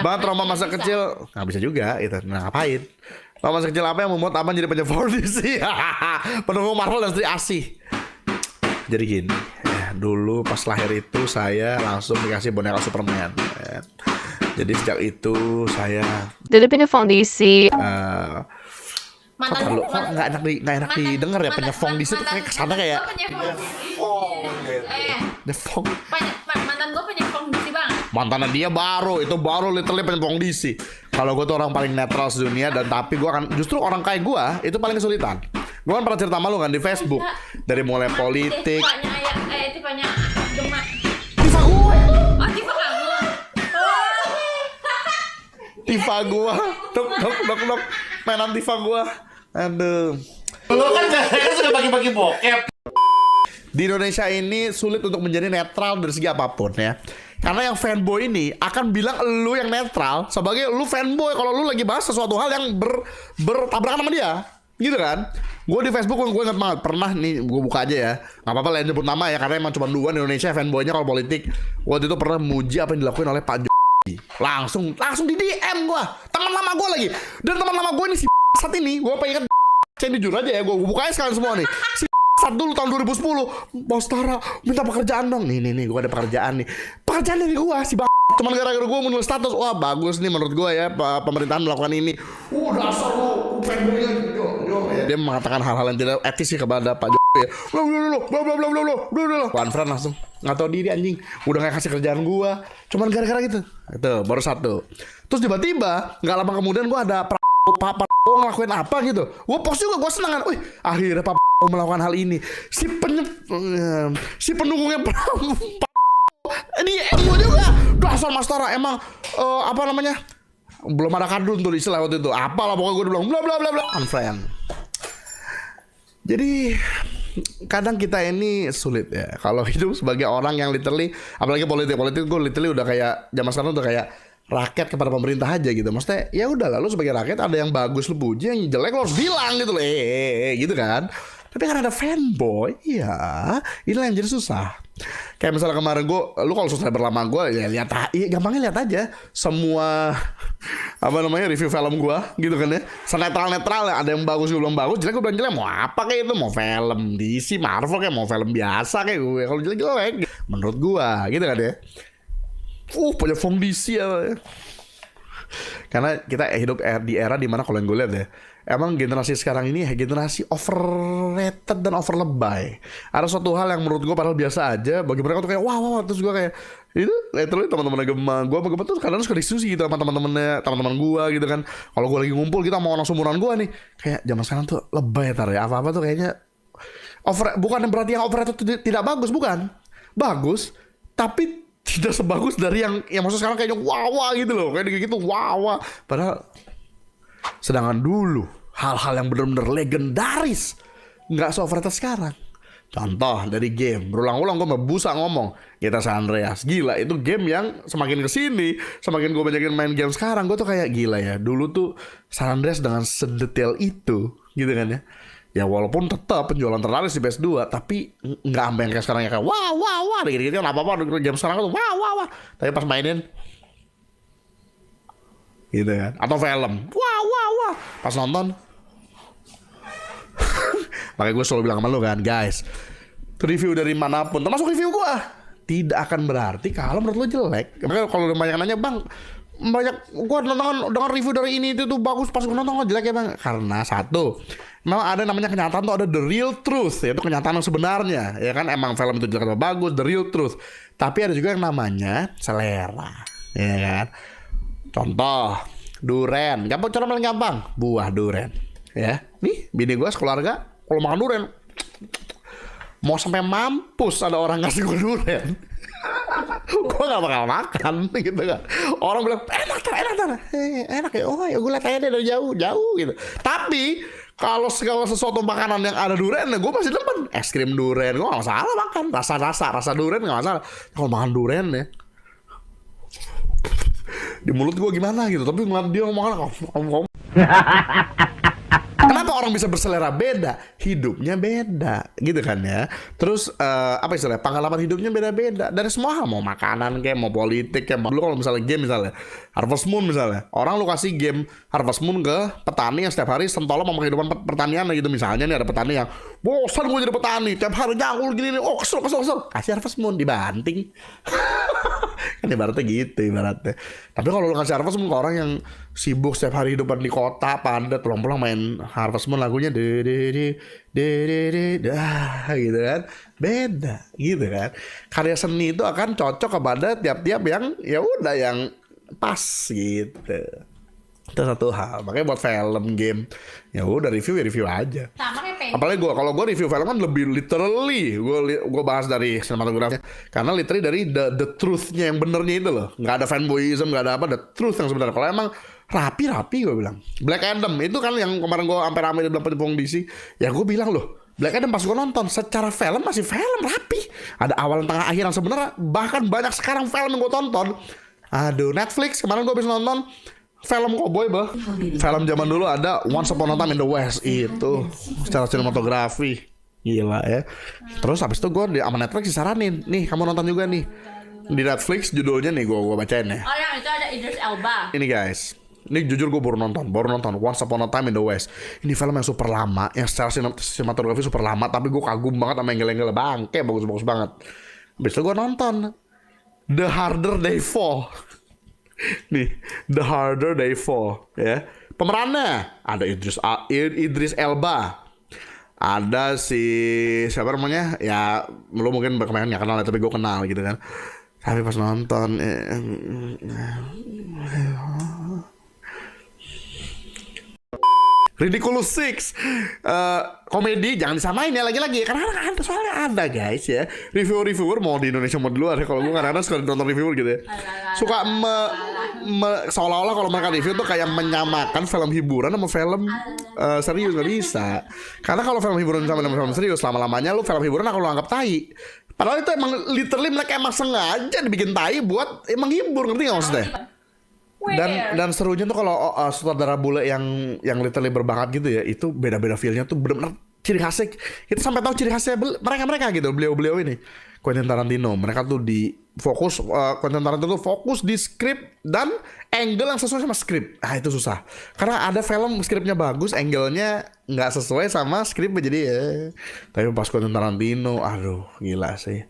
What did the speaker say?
Bang, trauma masa kecil nggak bisa juga itu. Nah, ngapain? Trauma masa kecil apa yang membuat Abang jadi penyiar audisi? Pendukung Marvel dan Sri Asih. Jadi gini, dulu pas lahir itu saya langsung dikasih boneka Superman. Jadi sejak itu saya Jadi punya fondisi. Mantan lu nggak enak didengar ya, penyefong di situ kayak kesana kayak nyefong. Mantan gue penyefong DC bang. Mantannya dia baru literally penyefong DC. Kalau gue tuh orang paling netral sedunia, dan tapi gue akan justru orang kayak gue itu paling kesulitan. Gue kan pernah cerita sama lu kan di Facebook dari mulai politik. Tipenya Gemma. Tifa gue. Oh Tifa kamu. Tifa gue. Dok. Mainan Tifa gue. Aduh. Lo kan sudah bagi-bagi bokep. Di Indonesia ini sulit untuk menjadi netral dari segi apapun ya. Karena yang fanboy ini akan bilang lu yang netral sebagai lu fanboy kalau lu lagi bahas sesuatu hal yang bertabrakan sama dia. Gitu kan? Gue di Facebook gue inget banget pernah nih, gue buka aja ya. Gak apa-apa lah nyebut nama ya, karena emang cuma dua di Indonesia fanboynya kalau politik. Waktu itu pernah muji apa yang dilakuin oleh Pak Jokowi. Langsung di DM gue, teman lama gue lagi. Dan teman lama gue nih si saat ini, gue pengen saya jujur aja ya, gue buka aja sekalian semua nih. Si saat dulu tahun 2010, Bos Tara minta pekerjaan dong. Nih gue ada pekerjaan nih. Pekerjaan dari gue si cuman gara-gara gue menulis status, wah bagus nih menurut gue ya pemerintahan melakukan ini. Dasar lu fanboynya yo. Dia mengatakan hal-hal yang tidak etis sih kepada Pak Jokowi ya. Bla. Friend langsung nggak tahu diri anjing, udah nggak kasih kerjaan gue, cuman gara-gara gitu. Itu baru satu. Terus tiba-tiba nggak lama kemudian gue ada Pak ngelakuin apa gitu. Gue post juga, gue seneng kan. Wih, akhirnya Pak melakukan hal ini. Si pendukungnya di emo juga. Dasar Mas Tara emang apa namanya? Belum ada kadun tuh istilah waktu itu. Apalah pokoknya gue bilang bla unfriend. Jadi kadang kita ini sulit ya kalau hidup sebagai orang yang literally, apalagi politik gue literally udah kayak zaman sekarang udah kayak rakyat kepada pemerintah aja gitu. Maksudnya ya udah lah, lu sebagai rakyat ada yang bagus lu puji, yang jelek lu harus bilang gitu loh. Gitu kan. Tapi kan ada fanboy, ya inilah yang jadi susah. Kayak misalnya kemarin lu kalau subscriber lama gue ya lihat, gampangnya lihat aja semua apa namanya review film gue gitu kan ya. Senetral ya, ada yang bagus gue bilang bagus, jelek gue bilang jelek. Mau apa kayak itu, mau film DC, Marvel kayak mau film biasa kayak gue. Kalau jelek menurut gue gitu kan ya. Punya fondisi ya. Karena kita hidup di era dimana kalau yang gue lihat ya, emang generasi sekarang ini generasi overrated dan overlebay. Ada suatu hal yang menurut gue padahal biasa aja, bagi mereka tuh kayak wow. Terus gue kayak itu literally teman-teman Gemma tuh kadang suka diskusi gitu sama teman-teman gue gitu kan. Kalau gue lagi ngumpul kita mau orang sumuran gue nih, kayak zaman sekarang tuh lebay ya, apa tuh kayaknya bukan yang berarti yang overrated itu tidak bagus, bukan bagus, tapi tidak sebagus dari yang maksud sekarang kayaknya wow gitu loh, kayak gitu wow. Padahal sedangkan dulu hal-hal yang benar-benar legendaris nggak se-overrated sekarang. Contoh dari game, berulang-ulang gue busa ngomong GTA San Andreas, gila itu game yang semakin kesini semakin gue banyakin main game sekarang, gue tuh kayak gila ya, dulu tuh San Andreas dengan sedetail itu gitu kan ya. Ya walaupun tetap penjualan terlaris di PS2, tapi nggak sampai yang kayak sekarang ya kayak wah gitu kan, apa game sekarang tuh wah. Tapi pas mainin gitu kan, atau film wah pas nonton. Makanya gue selalu bilang sama lo kan guys, review dari manapun termasuk review gue tidak akan berarti kalau menurut lo jelek. Makanya kalau banyak nanya bang, banyak gue nonton review dari ini itu tuh bagus, pas gue nonton kok jelek ya bang, karena satu memang ada namanya kenyataan tuh, ada the real truth, yaitu kenyataan yang sebenarnya ya kan. Emang film itu jelek atau bagus, the real truth. Tapi ada juga yang namanya selera ya kan. Contoh duren, cara paling gampang buah duren ya. Nih bini gue sekeluarga kalau makan duren mau sampai mampus ada orang ngasih gue duren. Gue gak bakal makan gitu kan. Orang bilang enak ya, oh ya gue liat aja dari jauh gitu. Tapi kalau segala sesuatu makanan yang ada durian, gue masih demen. Es krim durian, gue gak masalah makan. Rasa durian gak masalah. Kalau makan durian ya, di mulut gue gimana gitu. Tapi ngeliat dia makan Kenapa orang bisa berselera beda? Hidupnya beda, gitu kan ya. Terus apa istilahnya? Pengalaman hidupnya beda-beda. Dari semua hal, mau makanan kayak, mau politik kayak. Dulu kalau misalnya game misalnya, Harvest Moon misalnya, orang lu kasih game Harvest Moon ke petani yang setiap hari sentolop sama kehidupan pertanian gitu. Misalnya nih ada petani yang bosan gue jadi petani, tiap hari nyangkul gini nih, oh kesel. Kasih Harvest Moon dibanting. Kan ibaratnya gitu ibaratnya. Tapi kalau lu kasih Harvest Moon ke orang yang sibuk setiap hari hidupan di kota, padat, pulang-pulang main Harvest Moon lagunya gitu kan, beda gitu kan. Karya seni itu akan cocok kepada tiap-tiap yang ya udah yang pas gitu. Itu satu hal. Makanya buat film, game, ya udah review aja. Sama kayak pengen. Apalagi kalau gue review film kan lebih literally gue bahas dari sinematografi, karena literally dari the truth-nya yang benernya itu loh, nggak ada fanboyism, nggak ada apa, the truth yang sebenarnya. Kalau emang rapi gue bilang Black Adam itu kan yang kemarin gue sampai ramai dibilang penyempong DC, ya gue bilang loh Black Adam pas gue nonton secara film masih film rapi, ada awal tengah akhir yang sebenarnya. Bahkan banyak sekarang film yang gue tonton, aduh, Netflix kemarin gue habis nonton film cowboy bah. Film zaman dulu ada Once Upon a Time in the West, itu secara sinematografi gila ya. Terus habis itu gue sama Netflix disaranin, nih kamu nonton juga nih di Netflix, judulnya nih gue bacain ya. Oh yang itu ada Idris Elba. Ini guys, ini jujur gue baru nonton Once Upon a Time in the West. Ini film yang super lama, yang secara sinematografi super lama, tapi gue kagum banget sama angle-angle bangke, bagus-bagus banget. Habis itu gue nonton The Harder They Fall. Nih, The Harder They Fall ya. Pemerannya ada Idris Elba. Ada si siapa namanya? Ya, lu mungkin kemarin gak kenal, tapi gue kenal gitu kan. Tapi pas nonton Ridiculous Six, komedi jangan disamain ya lagi-lagi, karena ada soalnya ada guys ya, reviewer mau di Indonesia mau di luar ya. Kalau gue kadang-kadang suka nonton reviewer gitu ya, suka seolah-olah kalau mereka review tuh kayak menyamakan film hiburan sama film serius. Nggak bisa, karena kalau film hiburan sama film serius, lama-lamanya lu film hiburan akan lu anggap tai. Padahal itu emang literally mereka emang sengaja dibikin tai buat emang hibur, ngerti nggak maksudnya? Dan serunya tuh kalau sutradara bule yang literally berbakat gitu ya, itu beda-beda feelnya tuh benar-benar ciri khasnya. Kita sampai tahu ciri khasnya mereka gitu, beliau ini Quentin Tarantino. Mereka tuh Quentin Tarantino tuh fokus di skrip dan angle yang sesuai sama skrip. Itu susah, karena ada film skripnya bagus, angle-nya nggak sesuai sama skripnya, jadi ya. Tapi pas Quentin Tarantino, aduh gila sih.